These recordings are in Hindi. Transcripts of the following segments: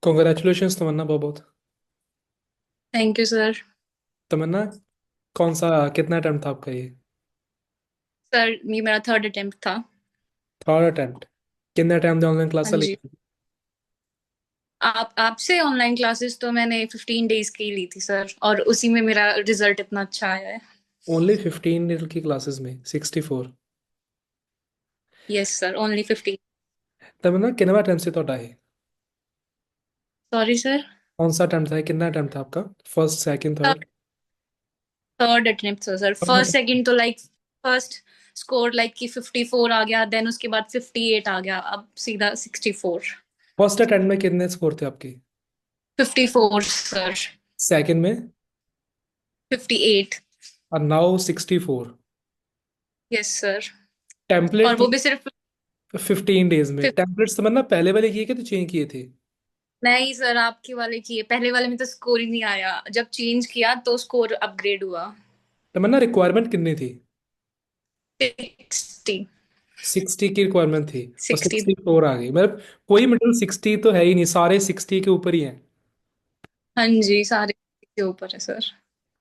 कॉन्ग्रेचुलेशन तमन्ना, बहुत बहुत। Thank you sir. तमन्ना, कौन सा कितना अटेम्प्ट था आपका ये? सर ये मेरा थर्ड अटेम्प्ट था। Third attempt. कितने टाइम दे ऑनलाइन हाँ क्लास ली? जी। आप आपसे ऑनलाइन क्लासेस तो मैंने 15 डेज की ली थी सर, और उसी में मेरा रिजल्ट इतना अच्छा आया है। ओनली 15 की क्लासेस में 64? Yes sir, only 15। तमन्ना, कितना अटेम्प्ट से तो है? Sorry sir. कौन सा अटेम्प्ट था, कितना अटेम्प्ट था आपका? First, second, third? Third attempt था सर। फर्स्ट सेकंड तो लाइक फर्स्ट स्कोर लाइक कि 54 आ गया, देन उसके बाद 58 आ गया, अब सीधा 64। फर्स्ट अटेम्प्ट में कितने स्कोर थे आपके? 54 सर। सेकंड में? 58। और नाउ 64? Yes sir. और टेम्पलेट वो भी सिर्फ 15 डेज में टेम्पलेट्स तमन्ना पहले वाले किए कि तो चेंज किए थे? नहीं सर, आपके वाले की है। पहले वाले में तो स्कोर ही नहीं आया, जब चेंज किया तो स्कोर अपग्रेड हुआ। तमन्ना, रिक्वायरमेंट कितनी थी? 60। 60 की रिक्वायरमेंट थी और 60। 64 आ गई, मतलब कोई मिडिल 60 तो है ही नहीं, सारे 60 के ऊपर ही हैं। हाँ जी, सारे के ऊपर है सर।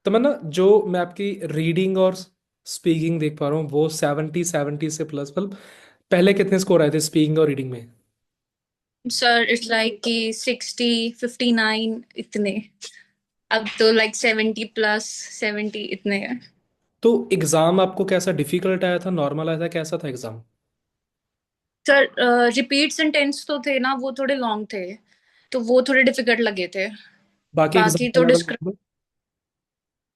तो मैं ना, जो मैं आपकी रीडिंग और स्पीकिंग देख पा रहा हूँ वो 70 से प्लस, मतलब पहले कितने स्कोर आए थे स्पीकिंग और रीडिंग में? सर इट्स लाइक कि 60, 59 इतने। अब तो लाइक 70 प्लस, 70 इतने हैं। तो एग्जाम आपको कैसा, डिफिकल्ट आया था, नॉर्मल आया था, कैसा था एग्जाम? सर रिपीट सेंटेंस तो थे ना, वो थोड़े लॉन्ग थे, तो वो थोड़े डिफिकल्ट लगे थे। बाकी एग्जाम बाकी का तो लेवल? डिस्क्राइब,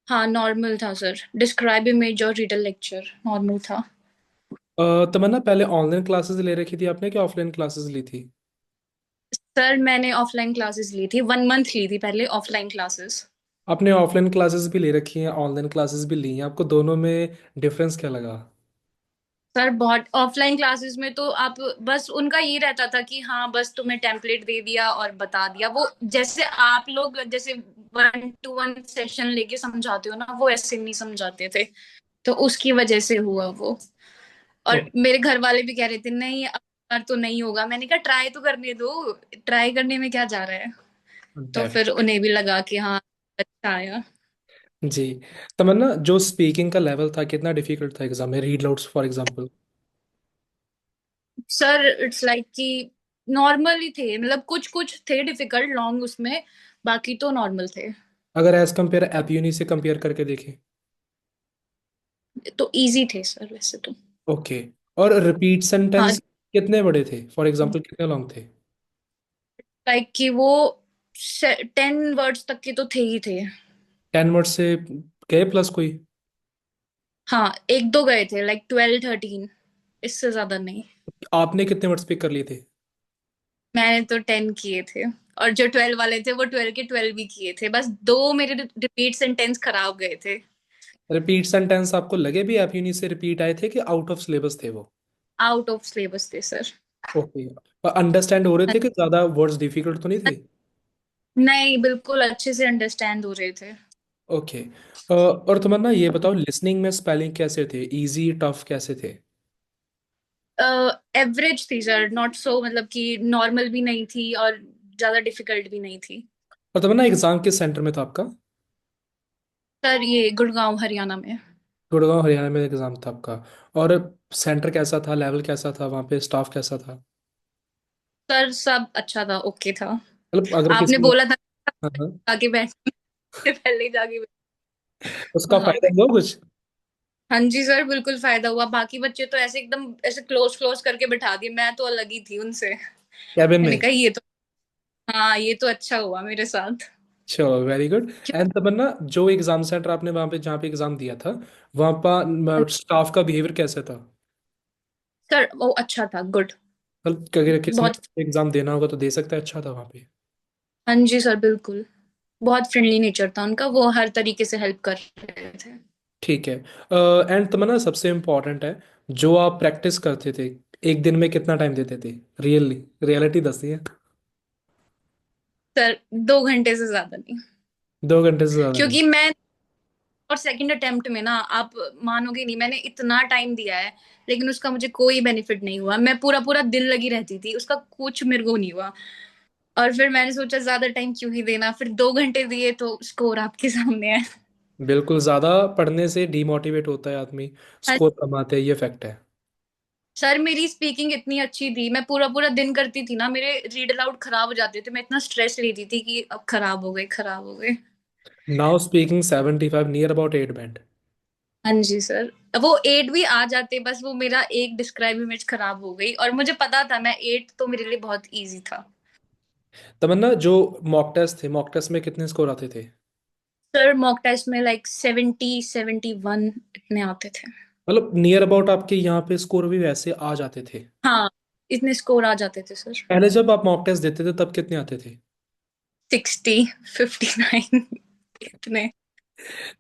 हाँ नॉर्मल था सर। डिस्क्राइब इमेज और रीडर लेक्चर नॉर्मल था। तो मैं ना, पहले ऑनलाइन क्लासेस ले रखी थी आपने कि ऑफलाइन क्लासेस ली थी? सर मैंने ऑफलाइन क्लासेस ली थी, 1 मंथ ली थी पहले ऑफलाइन क्लासेस। आपने ऑफलाइन क्लासेस भी ले रखी हैं, ऑनलाइन क्लासेस भी ली हैं, आपको दोनों में डिफरेंस क्या लगा? सर बहुत ऑफलाइन क्लासेस में तो आप बस उनका ये रहता था कि हाँ बस तुम्हें टेम्पलेट दे दिया और बता दिया, वो जैसे आप लोग जैसे 1 to 1 सेशन लेके समझाते हो ना, वो ऐसे नहीं समझाते थे। तो उसकी वजह से हुआ वो। और मेरे घर वाले भी कह रहे थे नहीं अब बार तो नहीं होगा, मैंने कहा ट्राई तो करने दो, ट्राई करने में क्या जा रहा है। तो डेफिनेटली। फिर उन्हें भी लगा कि हाँ अच्छा आया। जी। तमन्ना, जो स्पीकिंग का लेवल था कितना डिफिकल्ट था एग्जाम में, read outs for example? Sir it's like कि नॉर्मल ही थे, मतलब कुछ कुछ थे डिफिकल्ट लॉन्ग उसमें, बाकी तो नॉर्मल थे। अगर एज कंपेयर एप यूनी से कंपेयर करके देखें? तो इजी थे सर वैसे तो। ओके। और रिपीट हाँ, सेंटेंस कितने बड़े थे, फॉर एग्जांपल कितने लॉन्ग थे? लाइक कि वो 10 वर्ड्स तक के तो थे ही थे। 10 वर्ड से गए प्लस कोई? हाँ एक दो गए थे, लाइक 12, 13, इससे ज्यादा नहीं। आपने कितने वर्ड स्पीक कर लिए थे? मैंने तो 10 किए थे, और जो 12 वाले थे वो 12 के 12 भी किए थे, बस दो मेरे रिपीट सेंटेंस खराब गए थे। रिपीट सेंटेंस आपको लगे भी ऐप यूनी से रिपीट आए थे कि आउट ऑफ सिलेबस थे वो? आउट ऑफ सिलेबस थे सर। ओके। अंडरस्टैंड हो रहे थे कि ज्यादा वर्ड्स डिफिकल्ट तो नहीं थे? नहीं, बिल्कुल अच्छे से अंडरस्टैंड हो रहे थे। ओके। और तुम्हारा ना ये बताओ, लिसनिंग में स्पेलिंग कैसे थे, इजी टफ कैसे थे? एवरेज थी सर, नॉट सो मतलब कि नॉर्मल भी नहीं थी और ज्यादा डिफिकल्ट भी नहीं थी। और तुम्हारा ना एग्जाम किस सेंटर में था आपका? सर ये गुड़गांव हरियाणा में। गुड़गांव हरियाणा में एग्जाम था आपका। और सेंटर कैसा था, लेवल कैसा था, वहाँ पे स्टाफ कैसा था? सर सब अच्छा था, ओके था। मतलब अगर आपने किसी। बोला था हाँ हाँ। आगे बैठने से पहले ही जाके उसका वहां फायदा पे। हुआ कुछ? हाँ जी सर, बिल्कुल फायदा हुआ। बाकी बच्चे तो ऐसे एकदम ऐसे क्लोज क्लोज करके बैठा दिए, मैं तो अलग ही थी उनसे। कैबिन मैंने में? कहा ये तो, हाँ ये तो अच्छा हुआ मेरे साथ। चलो, वेरी गुड। एंड तमन्ना, जो एग्जाम सेंटर आपने वहाँ पे जहाँ पे एग्जाम दिया था, वहाँ पर स्टाफ का बिहेवियर कैसा था? सर वो अच्छा था, गुड। मतलब अगर किसी बहुत। ने एग्जाम देना होगा तो दे सकता है, अच्छा था वहाँ पे? हाँ जी सर, बिल्कुल। बहुत फ्रेंडली नेचर था उनका, वो हर तरीके से हेल्प कर रहे थे। ठीक है। एंड तमन्ना, सबसे इम्पोर्टेंट है, जो आप प्रैक्टिस करते थे, एक दिन में कितना टाइम देते थे? रियली, रियलिटी दसती है। सर 2 घंटे से ज्यादा नहीं। 2 घंटे से ज्यादा नहीं? क्योंकि मैं, और सेकंड अटेम्प्ट में ना आप मानोगे नहीं, मैंने इतना टाइम दिया है लेकिन उसका मुझे कोई बेनिफिट नहीं हुआ। मैं पूरा पूरा दिन लगी रहती थी, उसका कुछ मेरे को नहीं हुआ। और फिर मैंने सोचा ज्यादा टाइम क्यों ही देना, फिर 2 घंटे दिए तो स्कोर आपके सामने है। बिल्कुल, ज्यादा पढ़ने से डीमोटिवेट होता है आदमी, हाँ, स्कोर कम आते हैं, ये फैक्ट है। सर मेरी स्पीकिंग इतनी अच्छी थी, मैं पूरा पूरा दिन करती थी ना, मेरे रीड अलाउड खराब हो जाते थे, मैं इतना स्ट्रेस लेती थी कि अब खराब हो गए, खराब हो गए। Now speaking 75 near about 8 band. हाँ जी सर। वो 8 भी आ जाते, बस वो मेरा एक डिस्क्राइब इमेज खराब हो गई, और मुझे पता था मैं 8 तो मेरे लिए बहुत इजी था। तमन्ना, जो मॉक टेस्ट थे, मॉक टेस्ट में कितने स्कोर आते थे? सर मॉक टेस्ट में लाइक 70 71 इतने आते थे। मतलब नियर अबाउट आपके यहाँ पे स्कोर भी वैसे आ जाते थे? हाँ, इतने स्कोर आ जाते थे सर। पहले जब आप मॉक टेस्ट देते थे तब कितने आते थे? 60 59 इतने।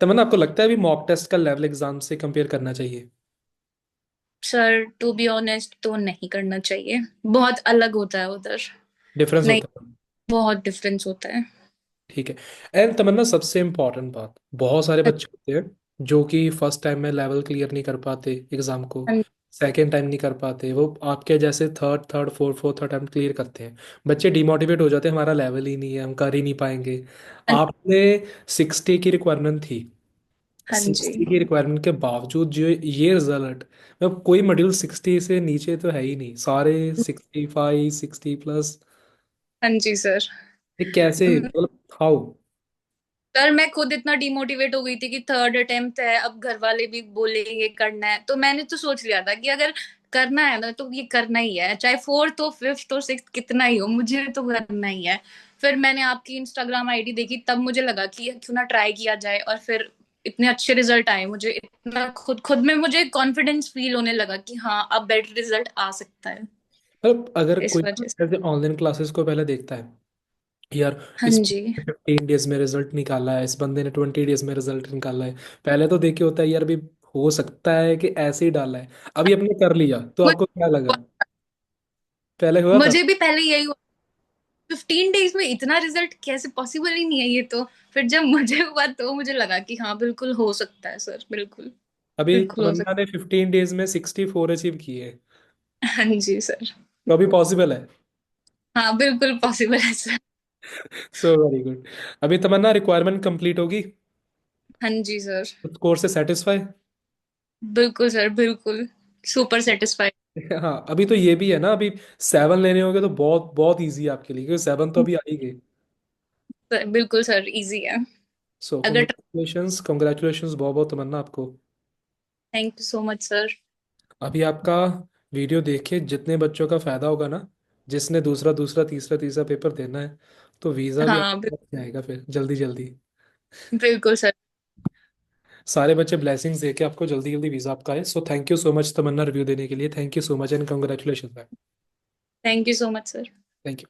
तमन्ना, आपको लगता है अभी मॉक टेस्ट का लेवल एग्जाम से कंपेयर करना चाहिए? सर टू बी ऑनेस्ट तो नहीं करना चाहिए, बहुत अलग होता है उधर। डिफरेंस नहीं, होता है? बहुत डिफरेंस होता है। ठीक है। एंड तमन्ना, सबसे इम्पोर्टेंट बात, बहुत सारे बच्चे होते हैं जो कि फर्स्ट टाइम में लेवल क्लियर नहीं कर पाते एग्जाम को, हाँ सेकेंड टाइम नहीं कर पाते, वो आपके जैसे third third fourth fourth attempt clear करते हैं। बच्चे डिमोटिवेट हो जाते हैं, हमारा लेवल ही नहीं है, हम कर ही नहीं पाएंगे। हाँ आपने 60 की रिक्वायरमेंट थी, हाँ जी। 60 की रिक्वायरमेंट के बावजूद जो ये रिजल्ट, मतलब कोई मॉड्यूल 60 से नीचे तो है ही नहीं, सारे 65 60 प्लस। हाँ जी सर। ये कैसे, मतलब हाउ? सर मैं खुद इतना डिमोटिवेट हो गई थी कि थर्ड अटेम्प्ट है, अब घर वाले भी बोलेंगे करना है, तो मैंने तो सोच लिया था कि अगर करना है ना तो ये करना ही है, चाहे फोर्थ हो फिफ्थ हो सिक्स कितना ही हो, मुझे तो करना ही है। फिर मैंने आपकी इंस्टाग्राम आईडी देखी, तब मुझे लगा कि क्यों ना ट्राई किया जाए, और फिर इतने अच्छे रिजल्ट आए, मुझे इतना खुद खुद में मुझे कॉन्फिडेंस फील होने लगा कि हाँ अब बेटर रिजल्ट आ सकता है। मतलब अगर इस कोई वजह से। ऐसे ऑनलाइन क्लासेस को पहले देखता है, यार हाँ इस जी। 15 डेज में रिजल्ट निकाला है, इस बंदे ने 20 डेज में रिजल्ट निकाला है, पहले तो देखे होता है यार भी, हो सकता है कि ऐसे ही डाला है, अभी आपने कर लिया तो मुझे आपको क्या लगा? पहले हुआ था? मुझे भी पहले यही 15 डेज में इतना रिजल्ट कैसे, पॉसिबल ही नहीं है ये तो। फिर जब मुझे हुआ तो मुझे लगा कि हाँ बिल्कुल हो सकता है सर, बिल्कुल। अभी बिल्कुल हो तमन्ना सकता ने 15 डेज में 64 अचीव किए, है। हाँ जी सर। तो अभी पॉसिबल है। हाँ बिल्कुल पॉसिबल है सर। So very good. अभी तमन्ना, रिक्वायरमेंट कंप्लीट होगी हाँ जी सर। तो कोर्स से सेटिस्फाई? बिल्कुल सर, बिल्कुल। Super satisfied. हाँ, अभी तो ये भी है ना, अभी 7 लेने होंगे तो बहुत बहुत इजी है आपके लिए, क्योंकि 7 तो अभी आ ही गए। बिल्कुल सर, इजी है। सो अगर। कॉन्ग्रेचुलेशंस, कॉन्ग्रेचुलेशंस बहुत बहुत तमन्ना आपको। Thank you so much sir. अभी आपका वीडियो देख के जितने बच्चों का फायदा होगा ना, जिसने दूसरा दूसरा तीसरा तीसरा पेपर देना है, तो वीज़ा भी हाँ आपके पास आएगा फिर जल्दी जल्दी। बिल्कुल सर। सारे बच्चे ब्लेसिंग्स दे के आपको जल्दी जल्दी वीज़ा आपका है। So thank you so much Tamanna, review देने के लिए। Thank you so much and congratulation. Thank you so much sir. Thank you.